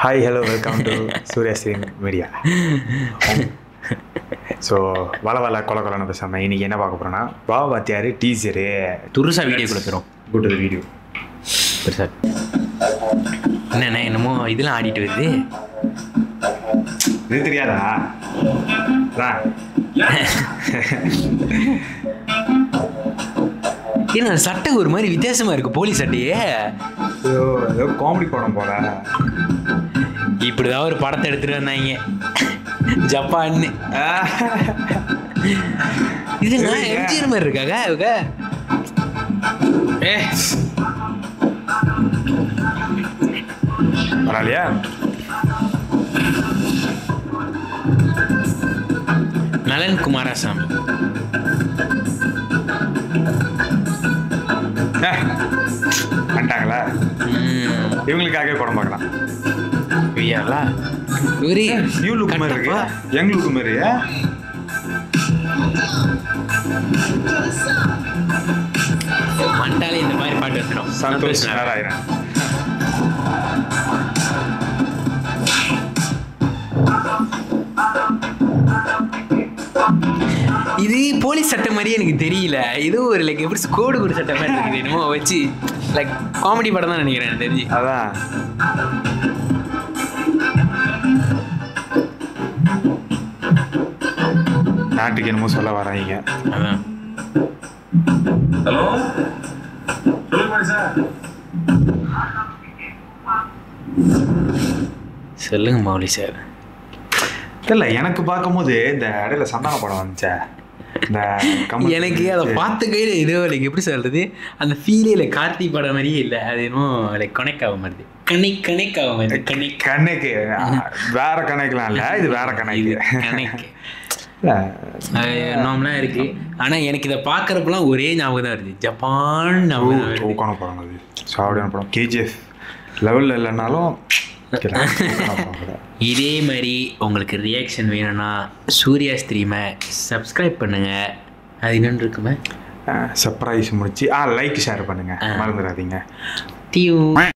Hi hello welcome to Surya stream media. So வள கொலன்னு பேசாமல் இன்றைக்கி என்ன பார்க்க போகிறோன்னா பாத்தியார் டீசரு துருசா வீடியோ கொடுத்துரும். குட் வீடியோ சார் என்னண்ணே என்னமோ இதெல்லாம் ஆடிட்டு வருது. இது தெரியாதா? ஏன்னா சட்டை ஒரு மாதிரி வித்தியாசமா இருக்கு. போலீஸ் சட்டையே ஏதோ காமெடி படம் போல. இப்படிதான் ஒரு படத்தை எடுத்துட்டு வந்தாங்க ஜப்பான்னு. இது நான் எம்ஜிஆர் மாதிரி இருக்காங்க இவங்க. பரவாயில்லையா? நலன் குமாரசாமி வந்துட்டாங்களா? இவங்களுக்காகவே படம் பார்க்கலாம். நியூ லுக் மாதிரி இருக்கு, யங் லுக் மாதிரி. மண்டாலே இந்த மாதிரி பாட்டு வந்துடும். சந்தோஷ் நாராயணன். இது போலீஸ் சட்டை மாதிரியே எனக்கு தெரியல. இது ஒரு லைக் எப்படி கோடு ஒரு சட்டை மாதிரி இருக்குது. என்னமோ வச்சு லைக் காமெடி படம் தான் நினைக்கிறேன் எனக்கு தெரிஞ்சு. அதான் நாட்டுக்கு என்னமோ சொல்ல வராங்க. அதான். ஹலோ சொல்லுங்க சார். சொல்லுங்க மௌலி சார். இல்ல எனக்கு பார்க்கும்போது இந்த இடையில சந்தான படம் வந்துச்சே, இந்த எனக்கு அதை பார்த்த கையில் ஏதோ லைக் எப்படி சொல்றது, அந்த ஃபீலே லைக் கார்த்தி படம் மாதிரியே இல்லை. அது என்னமோ லைக் கனெக்ட் ஆக மாட்டேது. கனெக்ட் ஆக மாட்டேது. கணக்கு வேற கணக்குலாம் இல்லை, இது வேற கணக்கு. கனெக்ட் நார்மலா இருக்கு. ஆனா எனக்கு இதை பாக்குறப்பெல்லாம் ஒரே ஞாபகம் தான் வருது, ஜப்பான் ஞாபகம். தூக்கான படம் அது, சாவடியான படம். கேஜிஎஃப் லெவலில் இல்லைனாலும் இதே மாதிரி உங்களுக்கு ரியாக்ஷன் வேணும்னா சூர்யா ஸ்ட்ரீமை சப்ஸ்கிரைப் பண்ணுங்க. அது என்னன்னு இருக்குமே, சர்ப்ரைஸ் முடிச்சு லைக் ஷேர் பண்ணுங்க, மறந்துடாதீங்க. டியூ.